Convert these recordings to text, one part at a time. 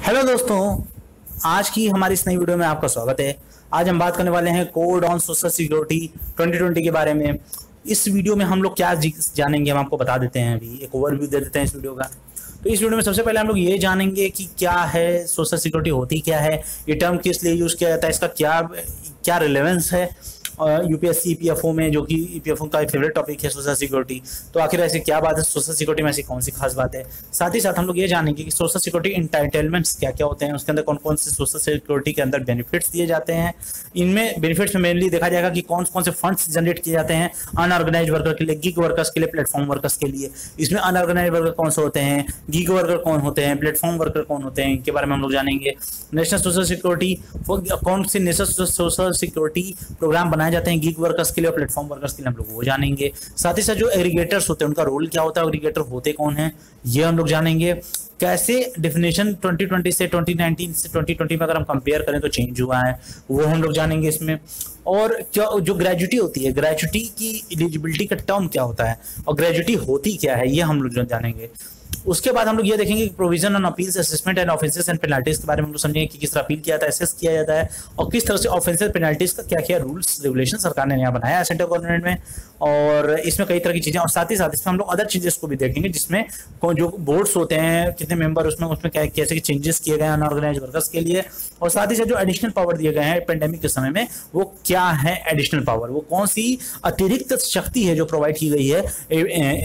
Hello दोस्तों, आज की हमारी इस नई वीडियो में आपका स्वागत है। आज हम बात करने वाले हैं कोड ऑन सोशल सिक्योरिटी 2020 के बारे में। इस वीडियो में हम लोग क्या जानेंगे, हम आपको बता देते हैं। अभी एक ओवरव्यू दे देते हैं इस वीडियो का। तो इस वीडियो में सबसे पहले हम लोग ये जानेंगे कि क्या है सोशल सिक्योरिटी, होती क्या है, ये टर्म किस लिए यूज किया जाता है, इसका क्या क्या रिलेवेंस है यूपीएससी ईपीएफओ में, जो कि ईपीएफओ का फेवरेट टॉपिक है सोशल सिक्योरिटी। तो आखिर ऐसी क्या बात है सोशल सिक्योरिटी में, ऐसी कौन सी खास बात है। साथ ही साथ हम लोग ये जानेंगे कि सोशल सिक्योरिटी इंटाइटलमेंट्स क्या क्या होते हैं, उसके अंदर कौन कौन से सोशल सिक्योरिटी के अंदर बेनिफिट्स दिए जाते हैं। इनमें बेनिफिट्स में मेनली देखा जाएगा कि कौन कौन से फंड्स जनरेट किए जाते हैं अनऑर्गेनाइज वर्कर के लिए, गिग वर्कर्स के लिए, प्लेटफॉर्म वर्कर्स के लिए। इसमें अनऑर्गेनाइज वर्कर कौन से होते हैं, गिग वर्कर कौन होते हैं, प्लेटफॉर्म वर्कर कौन होते हैं, इनके बारे में हम लोग जानेंगे। नेशनल सोशल सिक्योरिटी, कौन से नेशनल सोशल सिक्योरिटी प्रोग्राम बनाए जाते हैं गिग वर्कर्स के लिए और प्लेटफॉर्म वर्कर्स के लिए, हम लोग वो जानेंगे। साथ ही साथ जो एग्रीगेटर्स होते हैं उनका रोल क्या होता है, एग्रीगेटर होते कौन है, ये हम लोग जानेंगे। कैसे डेफिनेशन 2020 से 2019 से 2020 में अगर हम कंपेयर करें तो चेंज हुआ है, वो हम लोग जानेंगे इसमें। और क्या जो ग्रेजुटी होती है, ग्रेजुटी की एलिजिबिलिटी का टर्म क्या होता है और ग्रेजुटी होती क्या है, ये हम लोग जानेंगे। उसके बाद हम लोग ये देखेंगे कि provision on appeals, assessment and offences and penalties के बारे में हम लोग समझेंगे कि किस तरह अपील किया जाता है, असेस किया जाता है और किस तरह से ऑफेंसेस पेनल्टीज का क्या क्या रूल्स रेगुलेशन सरकार ने नया बनाया है सेंट्रल गवर्नमेंट में। और इसमें कई तरह की चीजें, और साथ ही साथ इसमें हम लोग अदर चीजेस को भी देखेंगे, जिसमें जो बोर्ड्स होते हैं, कितने मेंबर उसमें कैसे चेंजेस किए गए अनऑर्गेनाइज वर्कर्स के लिए। और साथ ही साथ जो एडिशनल पावर दिए गए हैं पेंडेमिक के समय में, वो क्या है एडिशनल पावर, वो कौन सी अतिरिक्त शक्ति है जो प्रोवाइड की गई है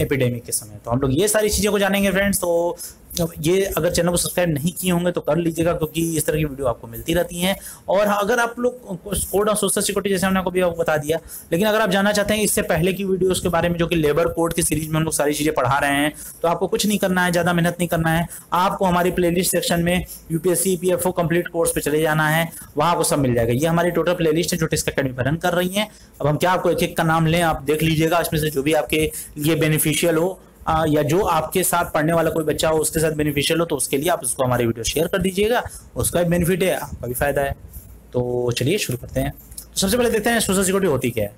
एपिडेमिक के समय। तो हम लोग ये सारी चीजें को जानेंगे फ्रेंड्स। तो ये अगर चैनल को सब्सक्राइब नहीं किए होंगे तो कर लीजिएगा, क्योंकि इस तरह की वीडियो आपको मिलती रहती हैं। और अगर आप लोग कोड ऑफ सोशल सिक्योरिटी जैसे हमने आपको बता दिया, लेकिन अगर आप जानना चाहते हैं इससे पहले की वीडियोस के बारे में, जो कि लेबर कोड की सीरीज में हम लोग सारी चीजें पढ़ा रहे हैं, तो आपको कुछ नहीं करना है, ज्यादा मेहनत नहीं करना है। आपको हमारी प्लेलिस्ट सेक्शन में यूपीएससी ईपीएफओ कंप्लीट कोर्स पे चले जाना है, वहां आपको सब मिल जाएगा। ये हमारी टोटल प्लेलिस्ट है जो टेस्ट अकेडमी पर रन कर रही है। अब हम क्या आपको एक एक का नाम लें, आप देख लीजिएगा, इसमें से जो भी आपके लिए बेनिफिशियल हो या जो आपके साथ पढ़ने वाला कोई बच्चा हो उसके साथ बेनिफिशियल हो, तो उसके लिए आप उसको हमारी वीडियो शेयर कर दीजिएगा, उसका भी बेनिफिट है, आपका भी फायदा है। तो चलिए शुरू करते हैं। तो सबसे पहले देखते हैं सोशल सिक्योरिटी होती क्या है।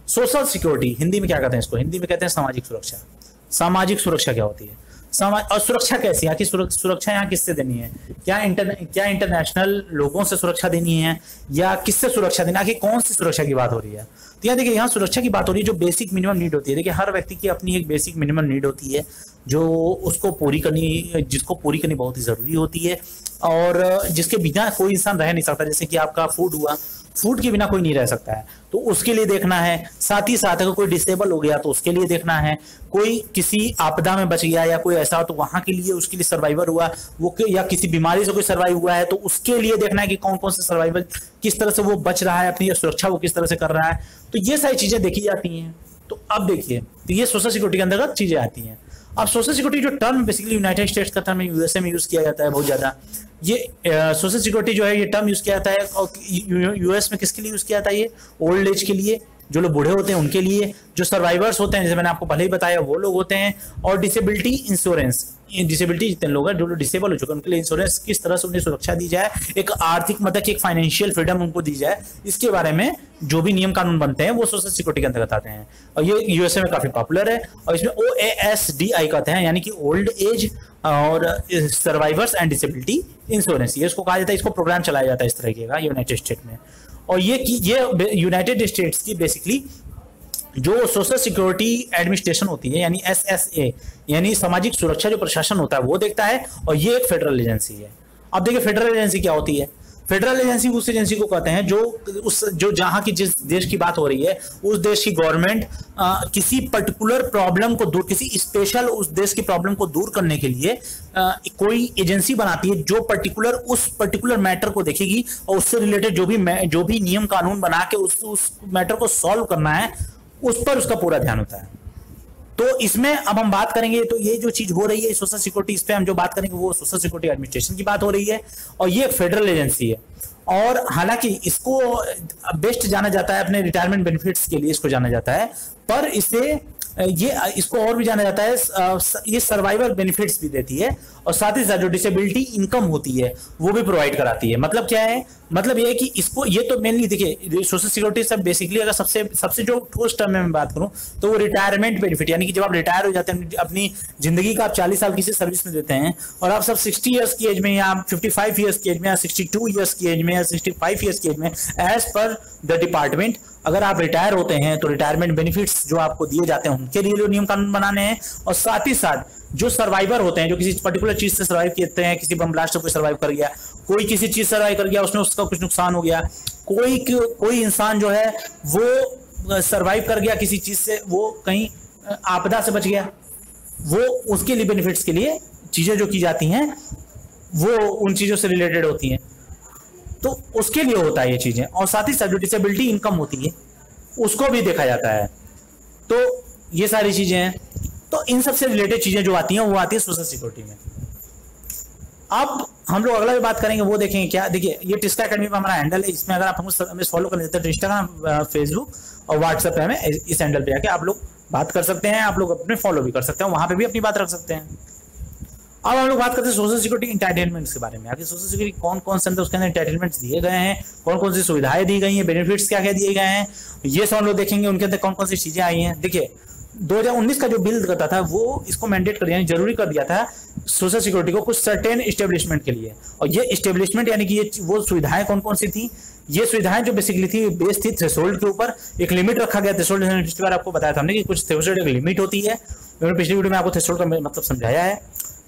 सोशल सिक्योरिटी हिंदी में क्या कहते हैं इसको, हिंदी में कहते हैं सामाजिक सुरक्षा। सामाजिक सुरक्षा क्या होती है, और सुरक्षा कैसी, यहाँ की सुरक्षा यहाँ किससे देनी है, क्या इंटरनेशनल लोगों से सुरक्षा देनी है या किससे सुरक्षा देनी है, आखिर कौन सी सुरक्षा की बात हो रही है। तो यहाँ देखिए, यहाँ सुरक्षा की बात हो रही है जो बेसिक मिनिमम नीड होती है। देखिए, हर व्यक्ति की अपनी एक बेसिक मिनिमम नीड होती है जो उसको पूरी करनी, जिसको पूरी करनी बहुत ही जरूरी होती है और जिसके बिना कोई इंसान रह नहीं सकता। जैसे कि आपका फूड हुआ, फूड के बिना कोई नहीं रह सकता है, तो उसके लिए देखना है। साथ ही साथ अगर कोई डिसेबल हो गया तो उसके लिए देखना है, कोई किसी आपदा में बच गया या कोई ऐसा हो तो वहां के लिए, उसके लिए सर्वाइवर हुआ वो, या किसी बीमारी से कोई सर्वाइव हुआ है तो उसके लिए देखना है कि कौन कौन से सर्वाइवर, किस तरह से वो बच रहा है, अपनी सुरक्षा वो किस तरह से कर रहा है। तो ये सारी चीजें देखी जाती हैं। तो अब देखिए, तो ये सोशल सिक्योरिटी के अंतर्गत चीजें आती हैं। अब सोशल सिक्योरिटी जो टर्म बेसिकली यूनाइटेड स्टेट्स का टर्म यूएसए में यूज किया जाता है बहुत ज्यादा। ये सोशल सिक्योरिटी जो है ये टर्म यूज किया जाता है, और यूएस में किसके लिए यूज किया जाता है, ये ओल्ड एज के लिए, जो लोग बूढ़े होते हैं उनके लिए, जो सर्वाइवर्स होते हैं जैसे मैंने आपको पहले ही बताया वो लोग होते हैं, और डिसेबिलिटी इंश्योरेंस, डिसेबिलिटी जितने लोग हैं जो लोग डिसेबल हो चुके हैं उनके लिए इंश्योरेंस, किस तरह से उन्हें सुरक्षा दी जाए, एक आर्थिक मदद, एक फाइनेंशियल फ्रीडम उनको दी जाए, इसके बारे में जो भी नियम कानून बनते हैं वो सोशल सिक्योरिटी के अंतर्गत आते हैं। और ये यूएसए में काफी पॉपुलर है, और इसमें OASDI कहते हैं, यानी कि ओल्ड एज और सर्वाइवर्स एंड डिसेबिलिटी इंश्योरेंस, ये इसको कहा जाता है। इसको प्रोग्राम चलाया जाता है इस तरह का यूनाइटेड स्टेट में। और ये यूनाइटेड स्टेट्स की बेसिकली जो सोशल सिक्योरिटी एडमिनिस्ट्रेशन होती है, यानी SSA, यानी सामाजिक सुरक्षा जो प्रशासन होता है वो देखता है, और ये एक फेडरल एजेंसी है। अब देखिए, फेडरल एजेंसी क्या होती है। फेडरल एजेंसी उस एजेंसी को कहते हैं जो जहां की, जिस देश की बात हो रही है उस देश की गवर्नमेंट किसी पर्टिकुलर प्रॉब्लम को दूर, किसी स्पेशल उस देश की प्रॉब्लम को दूर करने के लिए कोई एजेंसी बनाती है जो उस पर्टिकुलर मैटर को देखेगी और उससे रिलेटेड जो भी नियम कानून बना के उस मैटर को सॉल्व करना है, उस पर उसका पूरा ध्यान होता है। तो इसमें अब हम बात करेंगे, तो ये जो चीज हो रही है सोशल सिक्योरिटी, इस पे हम जो बात करेंगे वो सोशल सिक्योरिटी एडमिनिस्ट्रेशन की बात हो रही है, और ये एक फेडरल एजेंसी है। और हालांकि इसको बेस्ट जाना जाता है अपने रिटायरमेंट बेनिफिट्स के लिए, इसको जाना जाता है, पर इसे ये इसको और भी जाना जाता है, ये सर्वाइवल बेनिफिट्स भी देती है और साथ ही साथ जो डिसेबिलिटी इनकम होती है वो भी प्रोवाइड कराती है। मतलब क्या है, मतलब ये है कि इसको, ये तो मेनली देखिए सोशल सिक्योरिटी सब बेसिकली अगर सबसे सबसे जो ठोस टर्म में मैं बात करूं तो वो रिटायरमेंट बेनिफिट, यानी कि जब आप रिटायर हो जाते हैं अपनी जिंदगी का आप 40 साल किसी सर्विस में देते हैं और आप सब 60 ईयर्स की एज में या 55 ईयर्स की एज में या 62 ईयर्स की एज में या 65 ईयर्स की एज में एज पर द डिपार्टमेंट अगर आप रिटायर होते हैं तो रिटायरमेंट बेनिफिट्स जो आपको दिए जाते हैं उनके लिए नियम कानून बनाने हैं। और साथ ही साथ जो सर्वाइवर होते हैं, जो किसी पर्टिकुलर चीज से सर्वाइव करते हैं, किसी बम ब्लास्ट को सर्वाइव कर गया, कोई किसी चीज सर्वाइव कर गया, उसमें उसका कुछ नुकसान हो गया, कोई इंसान जो है वो सर्वाइव कर गया किसी चीज से, वो कहीं आपदा से बच गया, वो उसके लिए बेनिफिट्स के लिए चीजें जो की जाती हैं वो उन चीजों से रिलेटेड होती हैं, तो उसके लिए होता है ये चीजें। और साथ ही साथ जो डिसेबिलिटी इनकम होती है उसको भी देखा जाता है। तो ये सारी चीजें हैं, तो इन सबसे रिलेटेड चीजें जो आती हैं वो आती है सोशल सिक्योरिटी में। अब हम लोग अगला भी बात करेंगे, वो देखेंगे क्या। देखिए ये टिस्का एकेडमी पर हमारा हैंडल है, इसमें अगर आप हमें फॉलो कर लेते हैं तो इंस्टाग्राम, फेसबुक और व्हाट्सएप पे हमें इस हैंडल पे जाके आप लोग बात कर सकते हैं, आप लोग अपने फॉलो भी कर सकते हैं, वहां पे भी अपनी बात रख सकते हैं। अब हम लोग बात करते हैं सोशल सिक्योरिटी इंटाइटलमेंट्स के बारे में। आगे सोशल सिक्योरिटी कौन कौन से अंदर उसके अंदर इंटाइटलमेंट्स दिए गए हैं, कौन कौन सी सुविधाएं दी गई हैं, बेनिफिट्स क्या क्या दिए गए हैं, ये सब हम लोग देखेंगे। उनके अंदर कौन कौन सी चीजें आई हैं। देखिए 2019 का जो बिल करता था वो इसको मैंडेट कर दिया, यानी जरूरी कर दिया था सोशल सिक्योरिटी को कुछ सर्टेन एस्टेब्लिशमेंट के लिए। और ये एस्टेब्लिशमेंट यानी कि ये वो सुविधाएं कौन कौन सी थी, ये सुविधाएं जो बेसिकली थी बेस थी थ्रेशोल्ड के ऊपर। एक लिमिट रखा गया थ्रेशोल्ड, पिछली बार आपको बताया था हमने कि कुछ थ्रेशोल्ड एक लिमिट होती है, मैंने पिछली वीडियो में आपको थ्रेशोल्ड का मतलब समझाया है।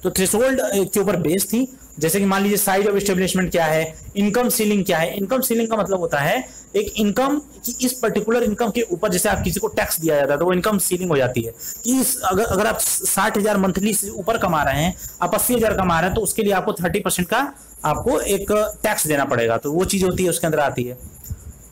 तो थ्रेशोल्ड के ऊपर बेस थी, जैसे कि मान लीजिए साइज ऑफ एस्टेब्लिशमेंट क्या है, इनकम सीलिंग क्या है। इनकम सीलिंग का मतलब होता है एक इनकम कि इस पर्टिकुलर इनकम के ऊपर जैसे आप किसी को टैक्स दिया जाता है तो वो इनकम सीलिंग हो जाती है कि अगर आप 60,000 मंथली से ऊपर कमा रहे हैं, आप 80,000 कमा रहे हैं, तो उसके लिए आपको 30% का आपको एक टैक्स देना पड़ेगा। तो वो चीज होती है, उसके अंदर आती है।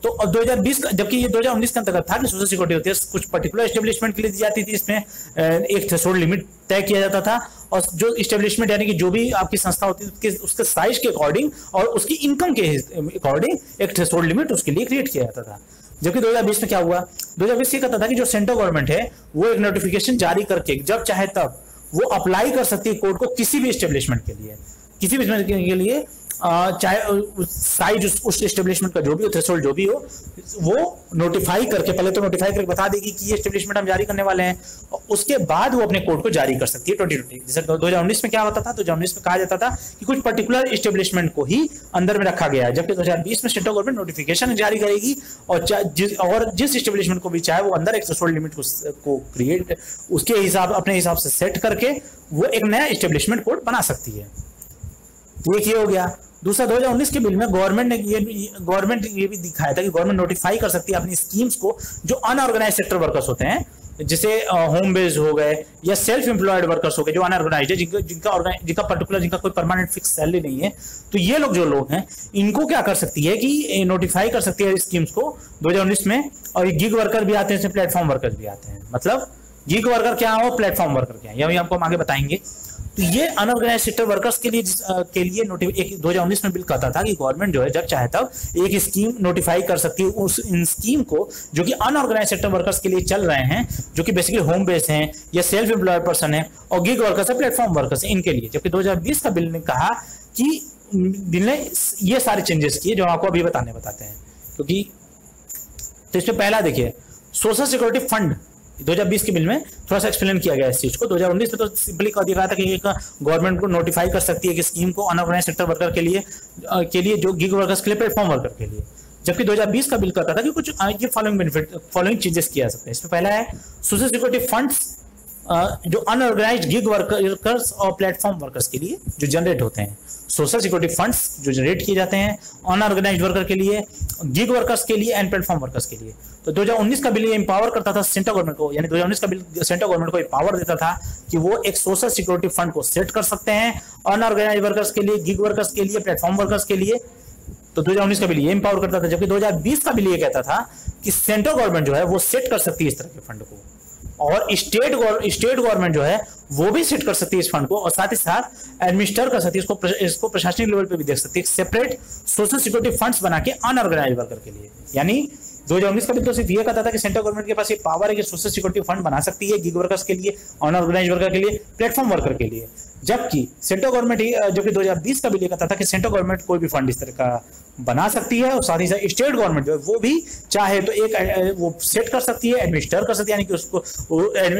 तो अब 2020 का, जबकि ये 2019 के अंतर्गत था कि सोशल सिक्योरिटी होती है, कुछ पर्टिकुलर एस्टेब्लिशमेंट के लिए दी जाती थी, इसमें एक थ्रेशोल्ड लिमिट तय किया जाता था और जो एस्टेब्लिशमेंट यानी कि जो भी आपकी संस्था होती है उसके साइज के अकॉर्डिंग और उसकी इनकम के अकॉर्डिंग एक थ्रेशोल्ड लिमिट उसके लिए क्रिएट किया जाता था। जबकि 2020 में क्या हुआ, 2020 ये कहता था कि जो सेंट्रल गवर्नमेंट है वो एक नोटिफिकेशन जारी करके जब चाहे तब वो अप्लाई कर सकती है कोर्ट को किसी भी एस्टेब्लिशमेंट के लिए, किसी भी के लिए, चाहे साइज उस एस्टेब्लिशमेंट का जो भी हो, थ्रेशोल्ड जो भी हो, वो नोटिफाई करके, पहले तो नोटिफाई करके बता देगी कि ये एस्टेब्लिशमेंट हम जारी करने वाले हैं, और उसके बाद वो अपने कोड को जारी कर सकती है 2020। जैसे 2019 में क्या होता था, 2019 में कहा जाता था कि कुछ पर्टिकुलर एस्टेब्लिशमेंट को ही अंदर में रखा गया है, जबकि 2020 में सेंट्रल गवर्नमेंट नोटिफिकेशन जारी करेगी और जिस एस्टेब्लिशमेंट को भी चाहे वो अंदर एक थ्रेशोल्ड लिमिट को क्रिएट उसके हिसाब अपने हिसाब से सेट करके वो एक नया एस्टेब्लिशमेंट कोड बना सकती है। एक ये हो गया। दूसरा, 2019 के बिल में गवर्नमेंट ने ये भी दिखाया था कि गवर्नमेंट नोटिफाई कर सकती है अपनी स्कीम्स को जो अनऑर्गेनाइज सेक्टर वर्कर्स होते हैं, जैसे होम बेस्ड हो गए या सेल्फ एम्प्लॉयड वर्कर्स हो गए जो अनऑर्गेनाइज्ड है, जिनका कोई परमानेंट फिक्स सैलरी नहीं है, तो ये लोग जो लोग हैं इनको क्या कर सकती है कि नोटिफाई कर सकती है स्कीम्स को 2019 में। और गिग वर्कर भी आते हैं, प्लेटफॉर्म वर्कर भी आते हैं। मतलब गिग वर्कर क्या हो, प्लेटफॉर्म वर्कर क्या है, ये हमको आगे बताएंगे। तो ये अनऑर्गेनाइज सेक्टर वर्कर्स के लिए एक 2019 में बिल कहता था कि गवर्नमेंट जो है जब चाहे तब एक स्कीम नोटिफाई कर सकती है उस इन स्कीम को जो कि अनऑर्गेनाइज सेक्टर वर्कर्स के लिए चल रहे हैं, जो कि बेसिकली होम बेस्ड हैं या सेल्फ एम्प्लॉयड पर्सन है और गिग वर्कर्स है, प्लेटफॉर्म वर्कर्स है, इनके लिए। जबकि 2020 का बिल ने कहा कि बिल ने ये सारे चेंजेस किए जो आपको अभी बताते हैं। क्योंकि तो इसमें पहला देखिए, सोशल सिक्योरिटी फंड 2020 के बिल में थोड़ा सा एक्सप्लेन किया गया इस चीज को। 2019 में तो सिंपली कह दिया गया था कि एक गवर्नमेंट को नोटिफाई कर सकती है कि स्कीम को अनऑर्गेनाइज सेक्टर वर्कर के लिए जो गिग वर्कर्स के लिए, प्लेटफॉर्म वर्कर के लिए। जबकि 2020 का बिल कहता था कि कुछ ये फॉलोइंग चेंजेस किया जा सकते हैं। इसमें पहला है सोशल सिक्योरिटी फंड्स जो अनऑर्गेनाइज्ड गिग वर्कर्स और प्लेटफॉर्म वर्कर्स के लिए जो जनरेट होते हैं, सोशल सिक्योरिटी फंड्स जो जनरेट किए जाते हैं अनऑर्गेनाइज्ड वर्कर के लिए, गिग वर्कर्स के लिए एंड प्लेटफॉर्म वर्कर्स के लिए। तो 2019 का बिल ये एम्पावर करता था सेंट्रल गवर्नमेंट को, यानी 2019 का बिल सेंट्रल गवर्नमेंट को पावर देता था कि वो एक सोशल सिक्योरिटी फंड को सेट कर सकते हैं अनऑर्गेनाइज्ड वर्कर्स के लिए, गिग वर्कर्स के लिए, प्लेटफॉर्म वर्कर्स के लिए। तो 2019 का बिल ये एम्पावर करता था। जबकि 2020 का बिल ये कहता था कि सेंट्रल गवर्नमेंट जो है वो सेट कर सकती है इस तरह के फंड को, और स्टेट गवर्नमेंट जो है वो भी सेट कर सकती है इस फंड को, और साथ ही साथ एडमिनिस्टर कर सकती है इसको प्रशासनिक लेवल पे भी देख सकती है, सेपरेट सोशल सिक्योरिटी फंड्स बना के अनऑर्गेनाइज्ड वर्कर के लिए। यानी 2019 का बिल तो सिर्फ ये कहता था कि सेंट्रल गवर्नमेंट के पास ये पावर है कि सोशल सिक्योरिटी फंड बना सकती है गिग वर्कर्स के लिए, अनऑर्गेनाइज वर्कर के लिए, प्लेटफॉर्म वर्कर के लिए। जबकि सेंट्रल गवर्नमेंट जबकि 2020 का बिल ये कहता था कि सेंट्रल गवर्नमेंट कोई भी फंड इस तरह का बना सकती है और साथ ही साथ स्टेट गवर्नमेंट जो है वो भी चाहे तो एक वो सेट कर सकती है, एडमिनिस्टर कर सकती है, यानी कि उसको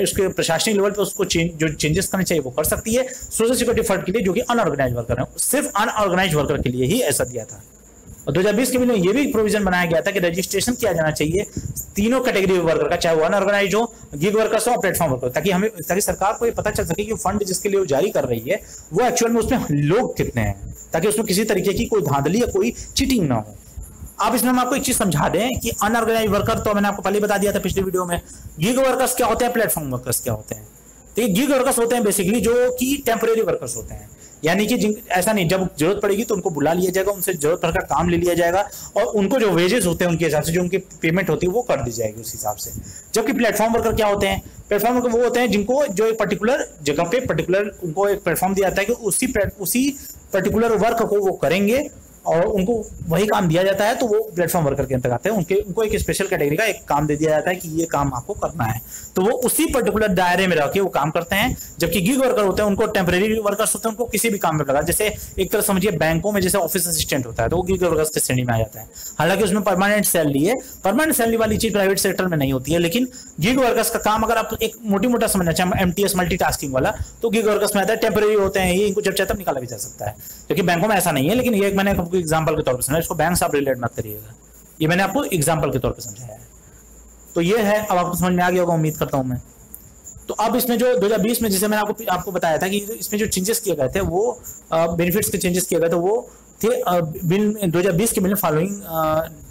उसके प्रशासनिक लेवल पे उसको जो चेंजेस करने चाहिए वो कर सकती है सोशल सिक्योरिटी फंड के लिए जो कि अनऑर्गेनाइज वर्कर है। सिर्फ अनऑर्गेनाइज वर्कर के लिए ही ऐसा दिया था। और 2020 के बिल में यह भी प्रोविजन बनाया गया था कि रजिस्ट्रेशन किया जाना चाहिए तीनों कैटेगरी वर्कर का, चाहे वो अनऑर्गेनाइज हो, गिग वर्कर्स हो और प्लेटफॉर्म वर्कर, ताकि सरकार को ये पता चल सके कि फंड जिसके लिए वो जारी कर रही है वो एक्चुअल में उसमें लोग कितने हैं, ताकि उसमें किसी तरीके की कोई धांधली या कोई चीटिंग ना हो। अब इसमें हम आपको एक चीज समझा दें कि अनऑर्गेनाइज वर्कर तो मैंने आपको पहले बता दिया था पिछले वीडियो में। गिग वर्कर्स क्या होते हैं, प्लेटफॉर्म वर्कर्स क्या होते हैं। तो ये गिग वर्कर्स होते हैं बेसिकली जो कि टेम्परेरी वर्कर्स होते हैं, यानी कि ऐसा नहीं, जब जरूरत पड़ेगी तो उनको बुला लिया जाएगा, उनसे जरूरत भर का काम ले लिया जाएगा और उनको जो वेजेस होते हैं उनके हिसाब से जो उनकी पेमेंट होती है वो कर दी जाएगी उस हिसाब से। जबकि प्लेटफॉर्म वर्कर क्या होते हैं, प्लेटफॉर्म वर्कर वो होते हैं जिनको जो एक पर्टिकुलर जगह पे पर्टिकुलर उनको एक प्लेटफॉर्म दिया जाता है कि उसी पर्टिकुलर वर्क को वो करेंगे और उनको वही काम दिया जाता है, तो वो प्लेटफॉर्म वर्कर के अंतर्गत आते हैं। उनको एक स्पेशल कैटेगरी का एक काम दे दिया जाता है कि ये काम आपको करना है, तो वो उसी पर्टिकुलर दायरे में रह के वो काम करते हैं। जबकि गिग वर्कर होते हैं उनको टेम्परेरी वर्कर्स होते हैं, उनको किसी भी काम में लगा, जैसे एक तरह समझिए बैंकों में जैसे ऑफिस असिस्टेंट होता है तो वो गिग वर्कर्स की श्रेणी में आ जाता है। हालांकि उसमें परमानेंट सैलरी है, परमानेंट सैलरी वाली चीज प्राइवेट सेक्टर में नहीं होती है, लेकिन गिग वर्कर्स का काम अगर आप एक मोटा समझना चाहें MTS मल्टीटास्किंग वाला, तो गिग वर्कर्स में आता है, टेम्परेरी होते हैं, ये इनको जब चाहे तब निकाला भी जा सकता है। क्योंकि बैंकों में ऐसा नहीं है, लेकिन ये मैंने आपको एग्जांपल के तौर पर, इसको बैंक से आप रिलेट मत करिएगा, ये मैंने आपको एग्जांपल के तौर पे समझाया है। तो ये है, अब आपको समझ में आ गया होगा उम्मीद करता हूं मैं। तो अब इसमें जो 2020 में जैसे मैंने आपको बताया था कि इसमें जो चेंजेस किए गए थे वो बेनिफिट्स के चेंजेस किए गए थे वो थे बिल 2020 के बिल में फॉलोइंग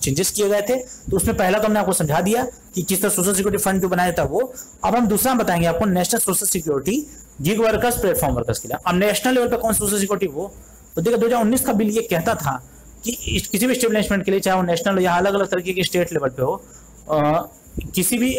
चेंजेस किए गए थे। तो उसमें पहला तो हमने आपको समझा दिया कि किस तरह सोशल सिक्योरिटी फंड जो बनाया था वो। अब हम दूसरा बताएंगे आपको national social security gig workers platform workers के लिए। अब नेशनल लेवल पर कौन सोशल सिक्योरिटी वो, तो देखो 2019 का बिल ये कहता था कि किसी भी स्टेब्लिशमेंट के लिए, चाहे वो नेशनल या अलग अलग तरीके के स्टेट लेवल पे हो, किसी भी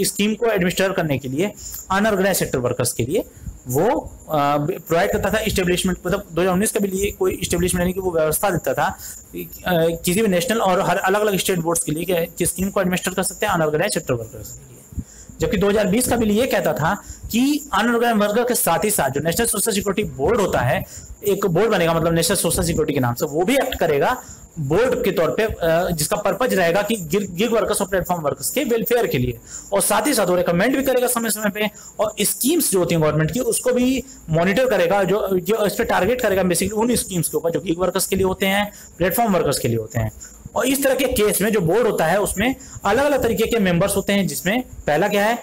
स्कीम को एडमिनिस्टर करने के लिए अनऑर्गेनाइज सेक्टर वर्कर्स के लिए वो प्रोवाइड करता था स्टेब्लिशमेंट, मतलब 2019 का बिल ये कोई स्टेब्लिशमेंट यानी कि वो व्यवस्था देता था किसी भी नेशनल और हर अलग अलग स्टेट बोर्ड्स के लिए कि स्कीम को एडमिनिस्टर कर सकते हैं अनऑर्गेनाइज सेक्टर वर्कर्स के लिए। जबकि 2020 का बिल ये कहता था कि अनऑर्गेनाइज वर्कर के साथ ही साथ जो नेशनल सोशल सिक्योरिटी बोर्ड होता है, एक बोर्ड बनेगा मतलब नेशनल सोशल सिक्योरिटी के नाम से, वो भी एक्ट करेगा बोर्ड के तौर पे, जिसका पर्पज रहेगा कि गिग वर्कर्स और प्लेटफॉर्म वर्कर्स के वेलफेयर के लिए, और साथ ही साथ वो रिकमेंड भी करेगा समय समय पे, और स्कीम्स जो होती हैं गवर्नमेंट की उसको भी मॉनिटर करेगा, जो इस पे टारगेट करेगा बेसिकली उन स्कीम्स के ऊपर जो गिग वर्कर्स के लिए होते हैं, प्लेटफॉर्म वर्कर्स के लिए होते हैं। और इस तरह के केस में जो बोर्ड होता है उसमें अलग अलग तरीके के मेंबर्स होते हैं, जिसमें पहला क्या है,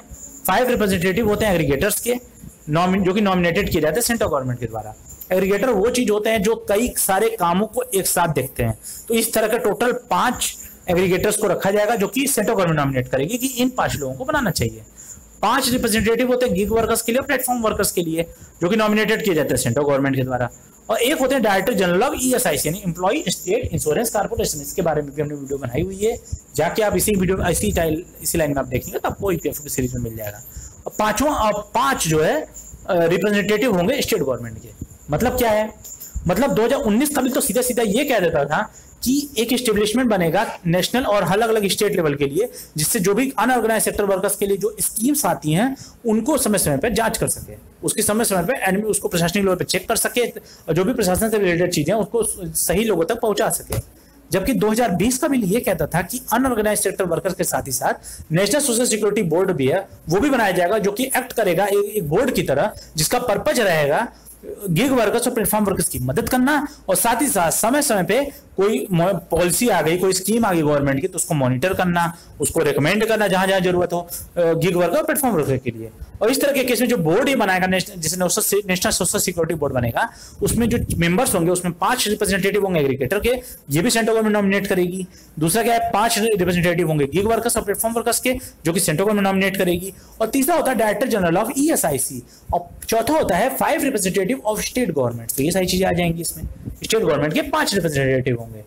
5 रिप्रेजेंटेटिव होते हैं एग्रीगेटर्स के, जो कि नॉमिनेटेड किए जाते हैं सेंट्रल गवर्नमेंट के द्वारा। एग्रीगेटर वो चीज होते हैं जो कई सारे कामों को एक साथ देखते हैं। तो इस तरह के टोटल 5 एग्रीगेटर्स को रखा जाएगा जो कि सेंट्रल गवर्नमेंट नॉमिनेट करेगी कि इन 5 लोगों को बनाना चाहिए। 5 रिप्रेजेंटेटिव होते हैं गिग वर्कर्स के लिए, प्लेटफॉर्म वर्कर्स के लिए, जो कि नॉमिनेटेड किए जाते हैं सेंट्रल गवर्नमेंट के द्वारा। और एक होते हैं डायरेक्टर जनरल ऑफ ESIC यानी एम्प्लॉय स्टेट इंश्योरेंस कॉर्पोरेशन। इसके बारे में भी हमने वीडियो बनाई हुई है, जाके आप इसी लाइन में आप देखेंगे तो आपको EPF की सीरीज में मिल जाएगा। और 5 जो है रिप्रेजेंटेटिव होंगे स्टेट गवर्नमेंट के। मतलब क्या है, मतलब 2019 का बिल तो सीधा सीधा ये कह देता था कि एक एस्टेब्लिशमेंट बनेगा नेशनल और अलग अलग स्टेट लेवल के लिए, जिससे जो भी अनऑर्गेनाइज सेक्टर वर्कर्स के लिए जो स्कीम्स आती हैं उनको समय समय पर जांच कर सके, उसकी समय समय पर उसको प्रशासनिक लेवल पर चेक कर सके, और जो भी प्रशासन से रिलेटेड चीजें उसको सही लोगों तक पहुंचा सके। जबकि 2020 का बिल ये कहता था कि अनऑर्गेनाइज सेक्टर वर्कर्स के साथ ही साथ नेशनल सोशल सिक्योरिटी बोर्ड भी है, वो भी बनाया जाएगा, जो कि एक्ट करेगा एक बोर्ड की तरह, जिसका पर्पज रहेगा गिग वर्कर्स और प्लेटफॉर्म वर्कर्स की मदद करना, और साथ ही साथ समय समय पे कोई पॉलिसी आ गई, कोई स्कीम आ गई गवर्नमेंट की, तो उसको मॉनिटर करना, उसको रिकमेंड करना जहां जहां जरूरत हो गिग वर्कर और प्लेटफॉर्म वर्कर के लिए। और इस तरह के केस में जो बोर्ड ही बनाएगा, जिसे नेशनल सोशल सिक्योरिटी बोर्ड बनेगा, उसमें जो मेंबर्स होंगे उसमें 5 रिप्रेजेंटेटिव होंगे एग्रीगेटर के, ये भी सेंट्रल गवर्नमेंट नॉमिनेट करेगी। दूसरा क्या है, 5 रिप्रेजेंटेटिव होंगे गिग वर्कर्स और प्लेटफॉर्म वर्कर्स के, जो कि सेंट्रल गवर्नमेंट नॉमिनेट करेगी। और तीसरा होता है डायरेक्टर जनरल ऑफ ESIC, और चौथा होता है 5 रिप्रेजेंटेटिव ऑफ स्टेट गवर्नमेंट। तो ये सारी चीजें आ जाएंगी इसमें, स्टेट गवर्नमेंट के 5 रिप्रेजेंटेटिव होंगे।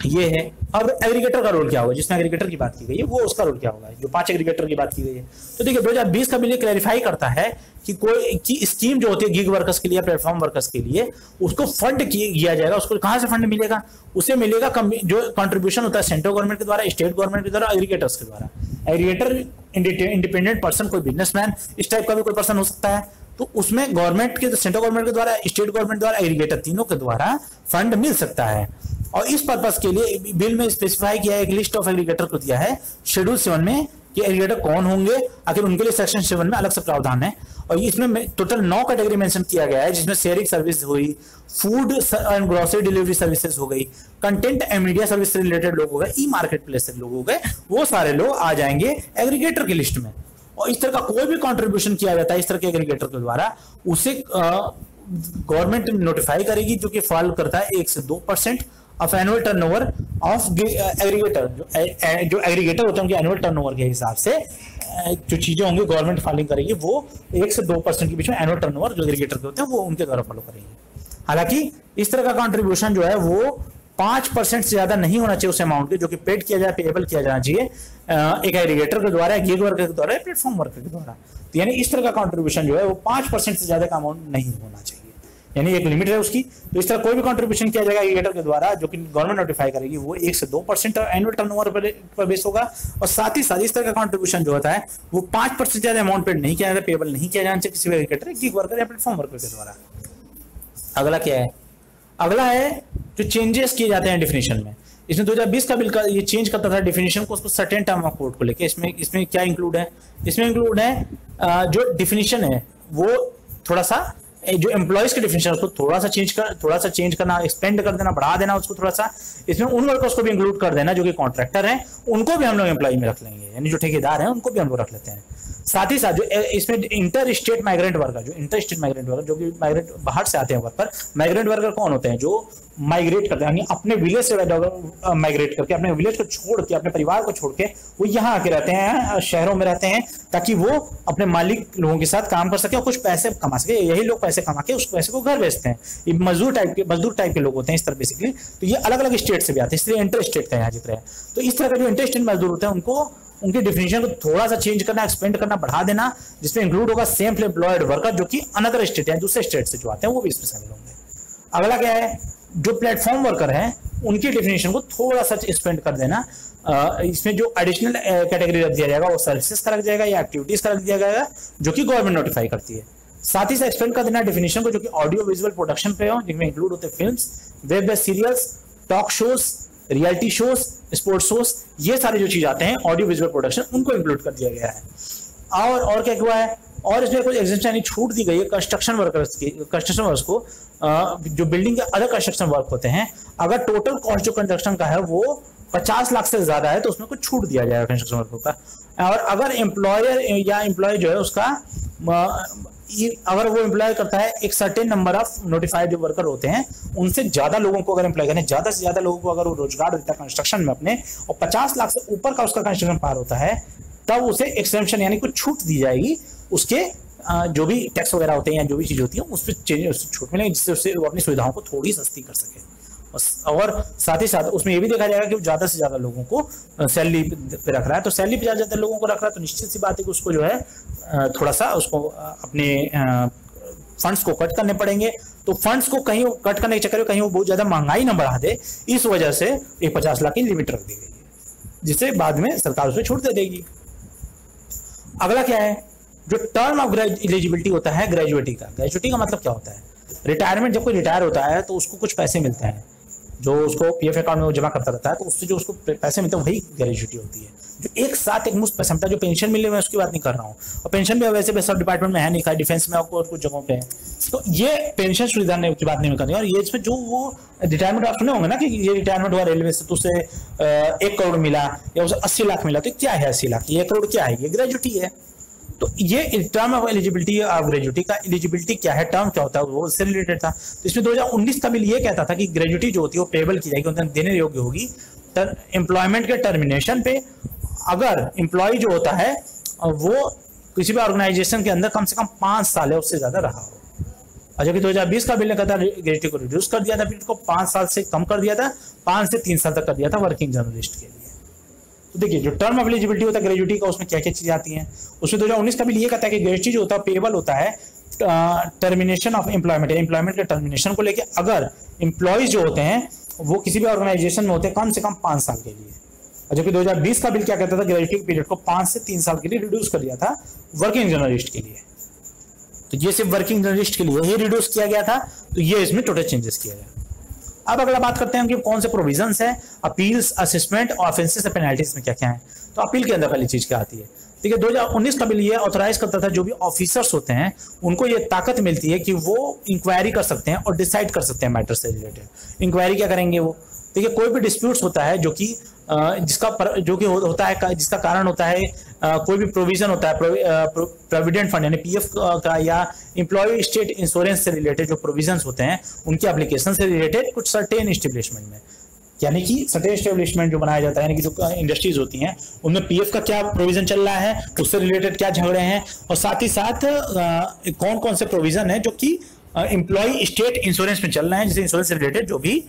ये है। अब एग्रीगेटर का रोल क्या होगा, जिसमें एग्रीगेटर की बात की गई है वो उसका रोल क्या होगा, जो 5 एग्रीगेटर की बात की गई है। तो देखिए 2020 का बिल क्लैरिफाई करता है कि कोई की स्कीम जो होती है गिग वर्कर्स के लिए, प्लेटफॉर्म वर्कर्स के लिए, उसको फंड किया जाएगा। उसको कहां से फंड मिलेगा, उसे मिलेगा जो कंट्रीब्यूशन होता है सेंट्रल गवर्नमेंट के द्वारा, स्टेट गवर्नमेंट के द्वारा, एग्रीगेटर्स के द्वारा। एग्रीगेटर इंडिपेंडेंट पर्सन, कोई बिजनेसमैन इस टाइप का भी कोई पर्सन हो सकता है, तो उसमें गवर्नमेंट के, सेंट्रल गवर्नमेंट के द्वारा, स्टेट गवर्नमेंट द्वारा, एग्रीगेटर तीनों के द्वारा फंड मिल सकता है। और इस पर्पस के लिए बिल में स्पेसिफाई किया है, एक लिस्ट ऑफ एग्रीगेटर को दिया है शेड्यूल 7 में कि एग्रीगेटर कौन होंगे, आखिर उनके लिए सेक्शन 7 में अलग से प्रावधान है। और इसमें टोटल 9 कैटेगरी मेंशन किया गया है, जिसमें शेयरिंग सर्विस हुई, food and grocery delivery services हो गई, कंटेंट एंड मीडिया सर्विस से रिलेटेड लोग हो गए, ई मार्केट प्लेस से लोग हो गए, वो सारे लोग आ जाएंगे एग्रीगेटर की लिस्ट में। और इस तरह का कोई भी कंट्रीब्यूशन किया जाता है इस तरह के एग्रीगेटर के द्वारा, उसे गवर्नमेंट नोटिफाई करेगी, जो कि फॉल करता है 1 से 2% of annual turnover of aggregator. जो एग्रीगेटर होते हैं उनके एनुअल टर्नओवर के हिसाब से जो चीजें होंगी गवर्नमेंट फाइलिंग करेगी, वो 1 से 2% के बीच में एनुअल टर्नओवर जो एग्रीगेटर के होते हैं वो उनके द्वारा फॉलो करेंगे। हालांकि इस तरह का कंट्रीब्यूशन जो है वो 5% से ज्यादा नहीं होना चाहिए उस अमाउंट के, जो कि पेड किया जाए, पेएबल किया जाना चाहिए एक एग्रीगेटर के द्वारा, गिग वर्कर के द्वारा, प्लेटफॉर्म वर्कर के द्वारा। तो यानी इस तरह का कंट्रीब्यूशन जो है वो 5% से ज्यादा का अमाउंट नहीं होना चाहिए, यानी एक लिमिट है उसकी। तो इस तरह कोई भी कंट्रीब्यूशन किया जाएगा एग्रीगेटर के द्वारा, जो कि गवर्नमेंट नोटिफाई करेगी, वो 1 से 2% एनुअल टर्नओवर पर बेस होगा। और साथ ही साथ इस तरह का कंट्रीब्यूशन जो होता है वो 5% से ज्यादा अमाउंट पेड नहीं किया जाता, पेएबल नहीं किया जाना चाहिए किसी भी एग्रीगेटर, गिग वर्कर या प्लेटफॉर्म वर्कर के द्वारा। अगला क्या है, अगला है जो चेंजेस किए जाते हैं डेफिनेशन में। इसमें 2020 का बिल का ये चेंज करता था डेफिनेशन को, उसको सर्टेन टर्म ऑफ कोड को लेके। इसमें क्या इंक्लूड है, इसमें इंक्लूड है जो डेफिनेशन है वो थोड़ा सा, जो एम्प्लॉयज के डेफिनेशन उसको थोड़ा सा चेंज करना, एक्सपेंड कर देना, बढ़ा देना उसको थोड़ा सा। इसमें उन वर्कर्स को भी इंक्लूड कर देना जो कि कॉन्ट्रैक्टर हैं, उनको भी हम लोग एम्प्लॉय में रख लेंगे, यानी जो ठेकेदार हैं उनको भी हम लोग रख लेते हैं। साथ ही साथ जो इसमें इंटर स्टेट माइग्रेंट वर्कर, जो कि माइग्रेंट बाहर से आते हैं वर्कर, माइग्रेंट वर्कर कौन होते हैं, जो माइग्रेट करते हैं, यानी अपने विलेज से माइग्रेट करके, अपने विलेज को छोड़ के, अपने परिवार को छोड़ के वो यहाँ आके रहते हैं, शहरों में रहते हैं, ताकि वो अपने मालिक लोगों के साथ काम कर सके और कुछ पैसे कमा सके। यही लोग पैसे कमा के उस पैसे को घर भेजते हैं। ये मजदूर टाइप के लोग होते हैं इस तरह बेसिकली। तो ये अलग अलग स्टेट से भी आते हैं, इसलिए इंटर स्टेट का यहाँ जिक्र है। तो इस तरह का जो इंटर स्टेट मजदूर होते हैं उनको, उनके डिफिनेशन को थोड़ा सा चेंज करना, एक्सपेंड करना, बढ़ा देना, जिसमें इंक्लूड होगा सेम एम्प्लॉयड वर्कर जो कि अनदर स्टेट है, दूसरे स्टेट से जो आते हैं वो भी इसमें शामिल होंगे। अगला क्या है, जो प्लेटफॉर्म वर्कर हैं उनकी डेफिनेशन को थोड़ा सा एक्सपेंड कर देना। इसमें जो एडिशनल कैटेगरी रख दिया जाएगा वो सर्विसेज का रख जाएगा या एक्टिविटीज का रख दिया जाएगा, जो कि गवर्नमेंट नोटिफाई करती है। साथ ही साथ एक्सपेंड कर देना डेफिनेशन को, जो कि ऑडियो विजुअल प्रोडक्शन पे हो, जिनमें इंक्लूड होते हैं films, web based serials, talk shows, reality shows, sports shows, ये सारे जो चीज आते हैं ऑडियो विजुअल प्रोडक्शन, उनको इंक्लूड कर दिया गया है। और क्या हुआ है, और इसमें कुछ एग्जेम्पशन यानी छूट दी गई है कंस्ट्रक्शन वर्कर्स को, जो बिल्डिंग के अदर कंस्ट्रक्शन वर्क होते हैं, अगर टोटल कॉस्ट जो कंस्ट्रक्शन का है वो 50 लाख से ज्यादा है तो उसमें कुछ छूट दिया जाएगा कंस्ट्रक्शन वर्कर का। और अगर एम्प्लॉयर या एम्प्लॉय जो है उसका, अगर वो एम्प्लॉय करता है एक सर्टेन नंबर ऑफ नोटिफाइड जो वर्कर होते हैं, उनसे ज्यादा लोगों को अगर एम्प्लॉय करें, ज्यादा से ज्यादा लोगों को अगर वो रोजगार देता है कंस्ट्रक्शन में अपने, और 50 लाख से ऊपर का उसका कंस्ट्रक्शन पार होता है, तब उसे एक्सेम्पशन यानी कुछ छूट दी जाएगी, उसके जो भी टैक्स वगैरह होते हैं या जो भी चीज होती है उस पर छूट मिलेगी, जिससे उससे वो अपनी सुविधाओं को थोड़ी सस्ती कर सके। और साथ ही साथ उसमें ये भी देखा जाएगा कि वो ज्यादा से ज्यादा लोगों को सैलरी पे रख रहा है, तो सैलरी पे ज्यादा लोगों को रख रहा है, तो निश्चित सी बात है कि उसको जो है थोड़ा सा उसको अपने फंड्स को कट करने पड़ेंगे। तो फंड्स को कहीं कट करने के चक्कर में कहीं वो बहुत ज्यादा महंगाई ना बढ़ा दे, इस वजह से एक 50 लाख की लिमिट रख दी गई है, जिससे बाद में सरकार उसमें छूट दे देगी। अगला क्या है, जो टर्म ऑफ एलिजिबिलिटी होता है ग्रेजुएटी का मतलब क्या होता है, रिटायरमेंट, जब कोई रिटायर होता है तो उसको कुछ पैसे मिलते हैं, जो उसको पीएफ अकाउंट में जमा करता रहता है, तो उससे जो उसको पैसे मिलते हैं वही ग्रेजुएटी होती है। जो एक साथ एक मुश्त पैसा मिलता है, जो पेंशन मिले मैं उसकी बात नहीं कर रहा हूँ, और पेंशन भी वैसे सब डिपार्टमेंट में है नहीं, डिफेंस में आपको और कुछ जगहों पे है, तो ये पेंशन सुविधा की बात नहीं कर रही। और ये इसमें जो वो रिटायरमेंट आप सुने होंगे ना कि ये रिटायरमेंट हुआ रेलवे से, तो उसे 1 करोड़ मिला या उसे 80 लाख मिला, तो क्या है 80 लाख, ये 1 करोड़ क्या है, ये ग्रेजुएटी है। तो ये term of eligibility of gratuity का, एलिजिबिलिटी क्या है, टर्म क्या होता है, वो उससे रिलेटेड था। तो इसमें 2019 का बिल ये कहता था कि ग्रेजुएटी जो होती है वो पेबल की जाएगी, उन्हें देने योग्य होगी एम्प्लॉयमेंट के टर्मिनेशन पे, अगर एम्प्लॉय जो होता है वो किसी भी ऑर्गेनाइजेशन के अंदर कम से कम 5 साल है उससे ज्यादा रहा हो। और जबकि 2020 का बिल ने कहता ग्रेजुटी को रिड्यूस कर दिया था, पीरियड को 5 साल से कम कर दिया था, 5 से 3 साल तक कर दिया था वर्किंग जर्नलिस्ट के लिए। तो देखिए जो टर्म ऑफ एलिजिबिलिटी होता है ग्रेजुटी का, उसमें क्या क्या चीजें आती हैं। उसमें 2019 का बिल ये कहता है कि ग्रेजुटी जो होता है पेएबल होता है टर्मिनेशन ऑफ एम्प्लॉयमेंट, एम्प्लॉयमेंट के टर्मिनेशन को लेकर अगर एम्प्लॉयज जो होते हैं वो किसी भी ऑर्गेनाइजेशन में होते हैं कम से कम 5 साल के लिए। और जबकि 2020 का बिल क्या कहता था ग्रेजुटी के पीरियड को 5 से 3 साल के लिए रिड्यूस कर दिया था वर्किंग जर्नलिस्ट के लिए। तो ये सिर्फ वर्किंग जर्नलिस्ट के लिए ही रिड्यूस किया गया था, तो ये इसमें टोटल चेंजेस किया गया। अब अगला बात करते हैं कि कौन से प्रोविजंस है अपील्स, असेसमेंट और ऑफेंसेस और पेनल्टीज में क्या क्या है। तो अपील के अंदर पहली चीज क्या आती है, ठीक है 2019 का बिल ये ऑथराइज करता था जो भी ऑफिसर्स होते हैं उनको ये ताकत मिलती है कि वो इंक्वायरी कर सकते हैं और डिसाइड कर सकते हैं मैटर से रिलेटेड। इंक्वायरी क्या करेंगे वो, ठीक है कोई भी डिस्प्यूट्स होता है जो कि होता है जिसका कारण होता है कोई भी प्रोविजन होता है प्रोविडेंट फंड यानी पीएफ का या एम्प्लॉय स्टेट इंश्योरेंस से रिलेटेड जो प्रोविजंस होते हैं उनके एप्लीकेशन से रिलेटेड कुछ सर्टेन एस्टेब्लिशमेंट में, यानी कि सर्टेन एस्टेब्लिशमेंट जो बनाया जाता है यानी कि जो इंडस्ट्रीज होती हैं उनमें पीएफ का क्या प्रोविजन चल रहा है, उससे रिलेटेड क्या झगड़े हैं, और साथ ही साथ कौन कौन से प्रोविजन है जो कि एम्प्लॉय स्टेट इंश्योरेंस में चल रहे हैं, जिससे इंश्योरेंस से रिलेटेड जो भी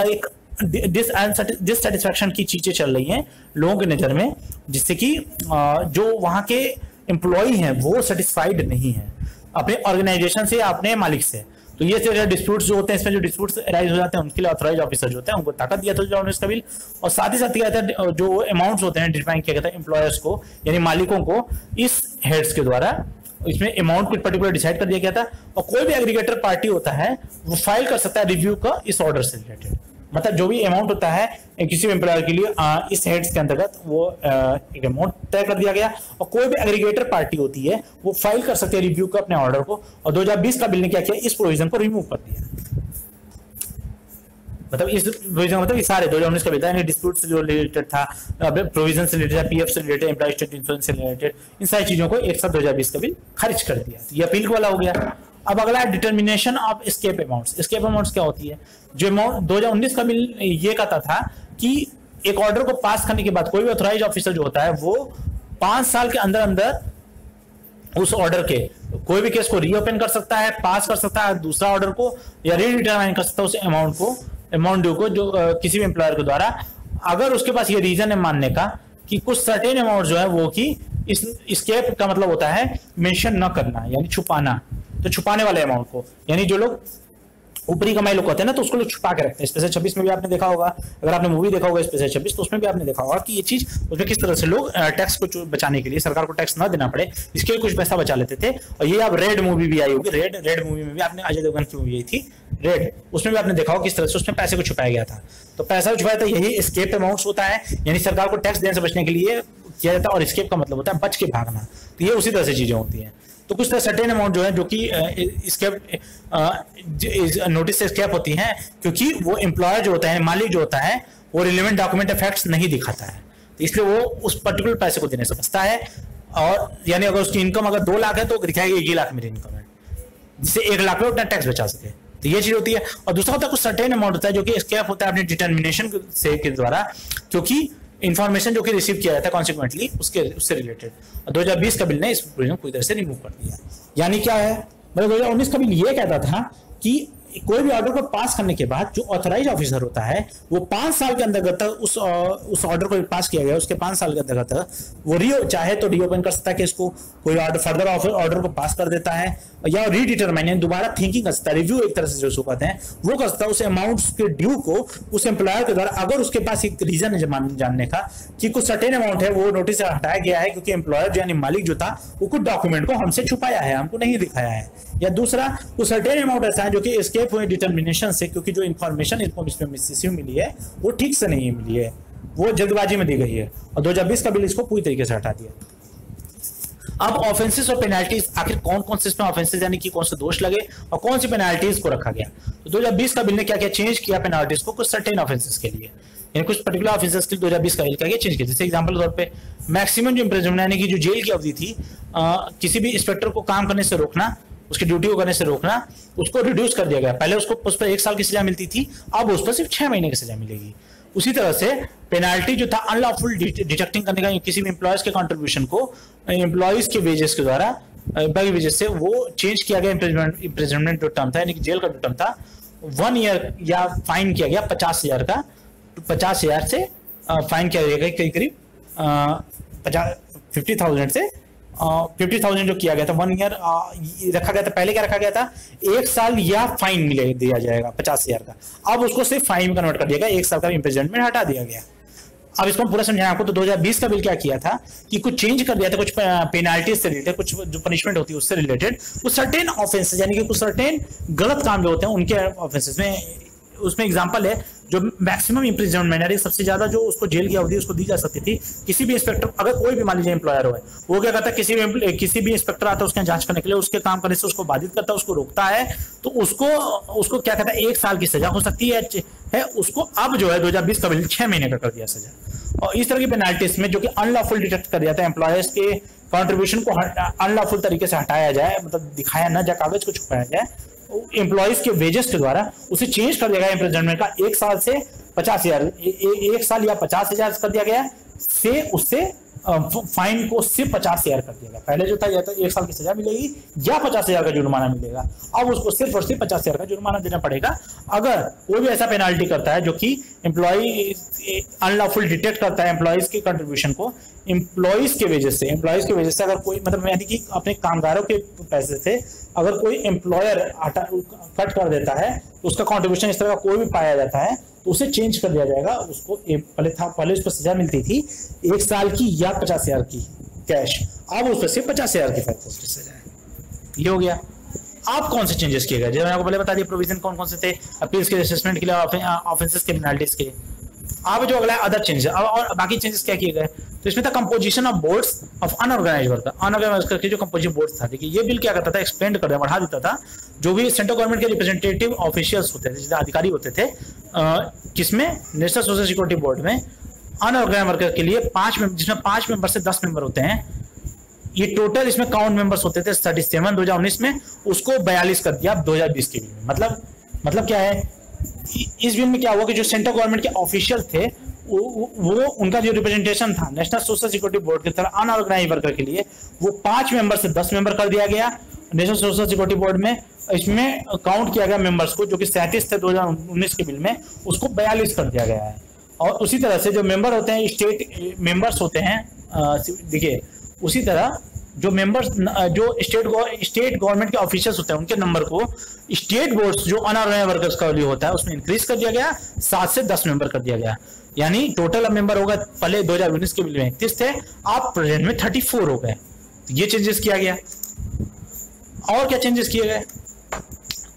एक डिससेटिस्फैक्शन की चीजें चल रही हैं लोगों की नजर में, जिससे कि जो वहां के एम्प्लॉय हैं वो सेटिस्फाइड नहीं है अपने ऑर्गेनाइजेशन से या अपने मालिक से। तो ये जो डिस्प्यूट्स जो होते हैं, इसमें जो डिस्प्यूट्स राइज हो जाते हैं उनके लिए ऑथराइज ऑफिसर जो होते हैं उनको ताकत दिया था का बिल। और साथ ही साथ क्या कहता है जो अमाउंट्स होते हैं डिफाइन किया गया था एम्प्लॉयर्स को यानी मालिकों को इस हेड्स के द्वारा, इसमें अमाउंट कुछ पर्टिकुलर डिसाइड कर दिया गया था। और कोई भी एग्रीगेटर पार्टी होता है वो फाइल कर सकता है रिव्यू का इस ऑर्डर से रिलेटेड, मतलब जो भी अमाउंट होता है किसी भी एम्प्लॉयर के लिए इस हेड्स के अंतर्गत वो एक अमाउंट तय कर दिया गया और कोई भी एग्रीगेटर पार्टी होती है वो फाइल कर सकते हैं रिव्यू का अपने ऑर्डर को। और 2020 का बिल ने क्या किया, इस प्रोविजन को रिमूव कर दिया। मतलब इस प्रोविजन मतलब सारे 2019 का बिल था डिस्प्यूट से जो रिलेटेड था, प्रोविजन से रिलेटेड, पीएफ से रिलेटेड, एम्प्लॉय स्टेट इंश्योरेंस से रिलेटेड, इन सारी चीजों को एक साथ 2020 का बिल खारिज कर दिया। तो ये अपील वाला हो गया। अब अगला है determination of escape amounts. Escape amounts क्या होती है, जो अमाउंट 2019 का बिल ये कहता था कि एक ऑर्डर को पास करने के बाद कोई भी ऑथराइज ऑफिसर जो होता है वो 5 साल के अंदर अंदर उस ऑर्डर के कोई भी केस को रीओपन कर सकता है, पास कर सकता है दूसरा ऑर्डर को, या रीडिटरमाइन कर सकता है उस अमाउंट ड्यू को जो किसी भी एम्प्लॉयर के द्वारा, अगर उसके पास ये रीजन है मानने का कि कुछ सर्टेन अमाउंट जो है वो कि इस एस्केप का मतलब होता है मेंशन न करना यानी छुपाना। तो छुपाने वाले अमाउंट को यानी जो लोग ऊपरी कमाई लोग होते हैं ना तो उसको लोग छुपा के रखते हैं। स्पेशल 26 में भी आपने देखा होगा, अगर आपने मूवी देखा होगा स्पेशल 26 तो उसमें भी आपने देखा होगा कि ये चीज उसमें किस तरह से लोग टैक्स को बचाने के लिए, सरकार को टैक्स ना देना पड़े इसके लिए कुछ पैसा बचा लेते थे। और ये आप रेड मूवी भी आई होगी, रेड मूवी में भी आपने अजय देवगन की मूवी आई थी रेड, उसमें भी आपने देखा होगा किस तरह से उसमें पैसे को छुपाया गया था। तो पैसा छुपाया था यही एस्केप अमाउंट्स होता है, यानी सरकार को टैक्स देने से बचने के लिए किया जाता है। और एस्केप का मतलब होता है बच के भागना, तो ये उसी तरह से चीजें होती हैं। तो कुछ तरह सर्टेन अमाउंट जो है जो कि नोटिस से स्कैप होती हैं क्योंकि वो एम्प्लॉयर जो होता है, मालिक जो होता है, वो रिलेवेंट डॉक्यूमेंट फैक्ट्स नहीं दिखाता है, तो इसलिए वो उस पर्टिकुलर पैसे को देने से बचता है। और यानी अगर उसकी इनकम अगर 2 लाख है तो दिखाएगा 1 लाख मेरी इनकम है, जिससे 1 लाख में उतना टैक्स बचा सके। तो ये चीज होती है। और दूसरा होता है कुछ सर्टेन अमाउंट होता है जो कि स्कैप होता है अपने डिटर्मिनेशन से के द्वारा, क्योंकि इंफॉर्मेशन जो कि रिसीव किया जाता है कॉन्सिक्वेंटली उससे रिलेटेड। और 2020 का बिल ने इस प्रोविजन को इधर से रिमूव कर दिया। यानी क्या है, मतलब 2019 का बिल ये कहता था कि कोई भी ऑर्डर को पास करने के बाद जो ऑथराइज ऑफिसर होता है वो 5 साल के अंतर्गत उस ऑर्डर को पास किया गया उसके 5 साल के अंतर्गत वो चाहे तो रीओपन कर सकता है कि इसको कोई ऑर्डर फर्दर ऑर्डर को पास कर देता है, या रीडिटरमाइन दोबारा थिंकिंग कर सकता है, रिव्यू एक तरह से जो कहते हैं वो कर सकता है उस अमाउंट्स के ड्यू को उस एम्प्लॉयर के द्वारा। अगर उसके पास एक रीजन है जानने का कि कुछ सर्टेन अमाउंट है वो नोटिस से हटाया गया है क्योंकि एम्प्लॉयर यानी मालिक जो था वो कुछ डॉक्यूमेंट को हमसे छुपाया है, हमको नहीं दिखाया है, या दूसरा कुछ सर्टेन अमाउंट ऐसा है जो कि एस्केप हुए डिटर्मिनेशन से क्योंकि जो इन्फॉर्मेशन इसमें मिसयूज मिली है वो ठीक से नहीं मिली है, वो जल्दबाजी में दी गई है। और 2020 का बिल इसको पूरी तरीके से हटा दिया। अब ऑफेंसेस और पेनाल्टीज, आखिर कौन कौन से इसमें ऑफेंसेस यानी कि कौन से दोष लगे और कौन सी पेनाल्टीज को रखा गया। तो 2020 का बिल ने क्या क्या चेंज किया पेनाल्टीज को कुछ सर्टेन ऑफेंसेस के लिए, यानी कुछ पर्टिकुलर ऑफेंसेस के लिए 2020 का बिल क्या चेंज किया। जैसे एग्जांपल के तौर पे मैक्सिमम जो इम्प्रिजनमेंट यानी कि जो जेल की अवधि थी, किसी भी इंस्पेक्टर को काम करने से रोकना, उसकी ड्यूटी को करने से रोकना, उसको रिड्यूस कर दिया गया। पहले उसको उस पर 1 साल की सजा मिलती थी, अब उस पर सिर्फ 6 महीने की सजा मिलेगी। उसी तरह से पेनाल्टी जो था अनलॉफुल डिडक्टिंग करने का किसी भी एम्प्लॉयज के कंट्रीब्यूशन को एम्प्लॉयज के वेजेस के द्वारा एम्प्लॉय की वजह से वो चेंज किया गया इम्प्रिजनमेंट जो टर्म था, यानी कि जेल का जो टर्म था 1 ईयर या फाइन किया गया 50,000 का, 50,000 से फाइन किया गया करीब करीब 50,000 से 50,000 जो किया गया था 1 ईयर रखा गया था। पहले क्या रखा गया था 1 साल या फाइन मिले दिया जाएगा 50,000 का, अब उसको सिर्फ फाइन में कन्वर्ट कर दिया गया, 1 साल का इम्प्रिजनमेंट हटा दिया गया। अब इसको पूरा समझाएं आपको। तो 2020 का बिल क्या किया था कि कुछ चेंज कर दिया था, कुछ पेनाल्टी से रिलेटेड, कुछ जो पनिशमेंट होती है उससे रिलेटेड, कुछ सर्टेन ऑफेंसेस यानी कि कुछ सर्टेन गलत काम जो होते हैं उनके ऑफेंसेस में, उसमें एग्जांपल है जो मैक्सिमम इम्प्रिजनमेंट यानी सबसे ज्यादा जो उसको जेल की अवधि उसको दी जा सकती थी। किसी भी इंस्पेक्टर, अगर कोई भी मान लीजिए एम्प्लॉयर हो, वो क्या करता है किसी भी इंस्पेक्टर आता है उसके जांच करने के लिए, उसके काम करने से उसको बाधित करता है, उसको रोकता है, तो उसको क्या कहता है 1 साल की सजा हो सकती है उसको अब जो है 2020 का बिल 6 महीने का कर दिया सजा। और इस तरह की पेनाल्टीज में जो कि अनलॉफुल डिटेक्ट कर दिया था, एम्प्लॉयर्स के कंट्रीब्यूशन को अनलॉफुल तरीके से हटाया जाए, मतलब दिखाया ना जाए, कागज को छुपाया जाए, एम्प्लॉयज के वेजेस के द्वारा उसे चेंज कर दिया गया इम्प्रिजनमेंट का 1 साल से 50,000, 1 साल या 50,000 कर दिया गया से उससे फाइन को सिर्फ 50,000 कर दिया गया। पहले जो था यह था 1 साल की सजा मिलेगी या 50,000 का जुर्माना मिलेगा, अब उसको सिर्फ और सिर्फ 50,000 का जुर्माना देना पड़ेगा अगर कोई भी ऐसा पेनाल्टी करता है जो कि एम्प्लॉय अनलॉफुल डिटेक्ट करता है एम्प्लॉयज के कंट्रीब्यूशन को एम्प्लॉयज के वजह से अगर कोई मतलब यानी कि अपने कामगारों के पैसे से अगर कोई एम्प्लॉयर कट कर देता है तो उसका कंट्रीब्यूशन इस तरह का कोई भी पाया जाता है तो उसे चेंज कर दिया जाएगा। उसको पहले उस पर सजा मिलती थी 1 साल की या 50,000 की कैश, अब उस पर सिर्फ 50,000 की सजा है। ये हो गया। आप कौन से चेंजेस किए गए, जैसे मैंने आपको पहले बता दिया प्रोविजन कौन कौन से थे, अपील्स के असेसमेंट के लिए, ऑफेंसेस के पेनाल्टीज के। अब जो अगला अदर चेंजेस और बाकी चेंजेस क्या किए गए, तो इसमें था composition of boards of unorganised worker. Unorganised worker के जो कंपोजिशन बोर्ड्स था, देखिए ये बिल क्या करता था, एक्सपेंड कर बढ़ा देता था जो भी सेंट्रल गवर्नमेंट के रिप्रेजेंटेटिव ऑफिशियल्स होते थे, जैसे अधिकारी होते थे, किसमें नेशनल सोशल सिक्योरिटी बोर्ड में अनऑर्गेनाइज्ड वर्कर के लिए 5 मेंबर, जिसमें 5 मेंबर से 10 मेंबर होते हैं। ये टोटल इसमें काउंट मेंबर्स होते थे 37 2019 में, उसको 42 कर दिया 2020 के बिल में। मतलब क्या है, इस बिल में क्या हुआ कि जो सेंट्रल गवर्नमेंट के ऑफिशियल थे वो उनका जो रिप्रेजेंटेशन था नेशनल सोशल सिक्योरिटी बोर्ड की तरह अनऑर्गेनाइज्ड वर्कर के लिए वो 5 मेंबर से 10 मेंबर कर दिया गया नेशनल सोशल सिक्योरिटी बोर्ड में। इसमें काउंट किया गया मेंबर्स को जो कि 37 थे 2019 के बिल में, उसको 42 कर दिया गया है। और उसी तरह से जो मेंबर होते हैं स्टेट मेंबर्स होते हैं, देखिए उसी तरह जो मेंबर्स जो स्टेट गवर्नमेंट के ऑफिशियल्स होते हैं उनके नंबर को स्टेट बोर्ड्स जो अनऑर्गेनाइज्ड वर्कर्स का लिए होता है उसमें इंक्रीज कर दिया गया, 7 से 10 मेंबर कर दिया गया। यानी टोटल अब मेंबर होगा, पहले 2019 के बिल में 31 थे, आप प्रेजेंट में 34 हो गए। ये चेंजेस किया गया। और क्या चेंजेस किए गए,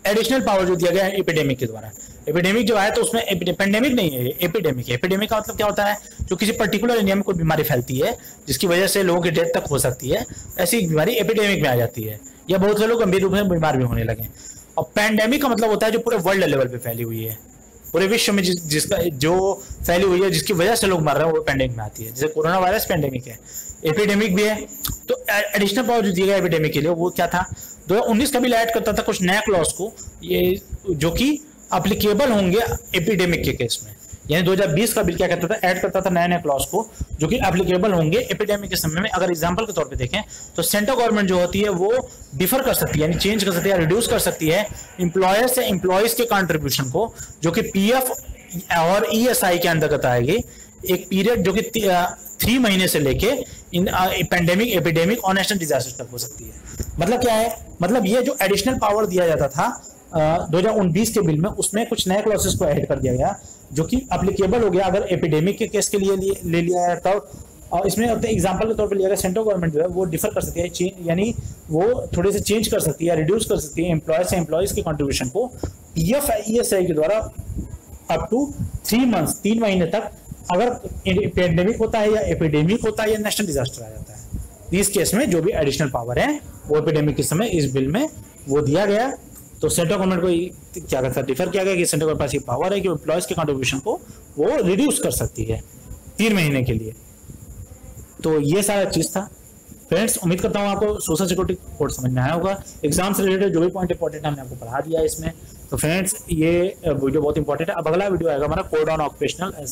एडिशनल पावर जो दिया गया है एपिडेमिक के द्वारा। एपिडेमिक जो है तो उसमें पेंडेमिक नहीं है, एपिडेमिक है। एपिडेमिक का मतलब क्या होता है, जो किसी पर्टिकुलर एरिया में कोई बीमारी फैलती है जिसकी वजह से लोगों की डेथ तक हो सकती है, ऐसी बीमारी एपिडेमिक में आ जाती है, या बहुत से लोग गंभीर रूप से बीमार भी होने लगे। और पैंडेमिक का मतलब होता है जो पूरे वर्ल्ड लेवल पे फैली हुई है, पूरे विश्व में जिसका जो फैली हुई है, जिसकी वजह से लोग मर रहे हैं, वो पैंडेमिक में आती है। जैसे कोरोना वायरस पैंडेमिक है, एपिडेमिक भी है। तो एडिशनल पावर जो दिया गया एपिडेमिक के लिए वो क्या था, 2019 का बिल ऐड करता था कुछ नया क्लॉज को, ये जो कि अप्लीकेबल होंगे एपिडेमिक के केस में। यानी 2020 का बिल क्या करता था, ऐड करता था नए नए क्लॉज को जो कि एप्लीकेबल होंगे एपिडेमिक के समय में। अगर एग्जांपल के तौर पे देखें तो सेंट्रल गवर्नमेंट जो होती है वो डिफर कर सकती है, यानी चेंज कर सकती है, रिड्यूस कर सकती है एम्प्लॉयर से एम्प्लॉयज के कंट्रीब्यूशन को, जो कि पीएफ और ईएसआई के अंतर्गत आएगी। एक पीरियड जो कि 3 महीने से लेके पेंडेमिक, एपिडेमिक और नेशनल डिजास्टर तक हो सकती है। मतलब क्या है, मतलब ये जो एडिशनल पावर दिया जाता था 2019 के बिल में, उसमें कुछ नए क्लॉसेस को ऐड कर दिया गया जो कि एप्लीकेबल हो गया अगर एपिडेमिक के केस के लिए ले लिया है तब। और इसमें एग्जांपल के तौर पे लिया गया सेंट्रल गवर्नमेंट जो है वो डिफर कर सकती है, यानी वो थोड़े से चेंज कर सकती है, रिड्यूस कर सकती है एम्प्लॉयर से एम्प्लॉयज के कंट्रीब्यूशन को पीएफ ईएसआई के द्वारा अप टू 3 मंथ्स, 3 महीने तक, अगर पेंडेमिक होता है या एपिडेमिक होता है या नेशनल डिजास्टर आ जाता है। इस केस में जो भी एडिशनल पावर है वो एपिडेमिक के समय इस बिल में वो दिया गया। तो सेंट्रल गवर्नमेंट को क्या करता है, डिफर किया गया कि सेंट्रल गवर्नमेंट पास ये पावर है कि एम्प्लॉयज के कंट्रीब्यूशन को वो रिड्यूस कर सकती है 3 महीने के लिए। तो ये सारा चीज था। फ्रेंड्स उम्मीद करता हूँ आपको सोशल सिक्योरिटी कोड समझ में आया होगा। एग्जाम से रिलेटेड जो भी पॉइंट इंपॉर्टेंट है हमने आपको पढ़ा दिया है इसमें। तो फ्रेंड्स ये वीडियो बहुत इंपॉर्टेंट है। अब अगला वीडियो आएगा हमारा code on occupational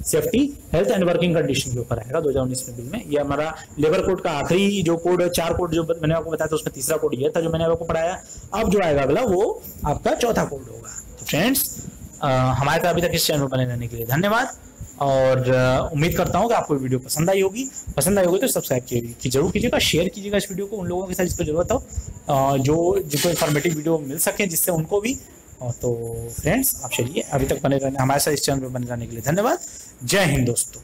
safety health and working condition के ऊपर आएगा 2019 में बिल में। ये हमारा लेबर कोड का आखिरी जो कोड 4 कोड जो मैंने आपको बताया था उसमें तीसरा कोड ये था जो मैंने आपको पढ़ाया। अब जो आएगा अगला वो आपका चौथा कोड होगा। तो फ्रेंड्स हमारे साथ अभी तक इस चैनल पर बने रहने के लिए धन्यवाद और उम्मीद करता हूँ कि आपको वीडियो पसंद आई होगी तो सब्सक्राइब की जरूर कीजिएगा, शेयर कीजिएगा इस वीडियो को उन लोगों के साथ जिसको जरूरत हो, जो जिनको इन्फॉर्मेटिव वीडियो मिल सके जिससे उनको भी। तो फ्रेंड्स आप चलिए अभी तक बने रहने हमारे साथ इस चैनल पर बने रहने के लिए धन्यवाद। जय हिंद दोस्तों।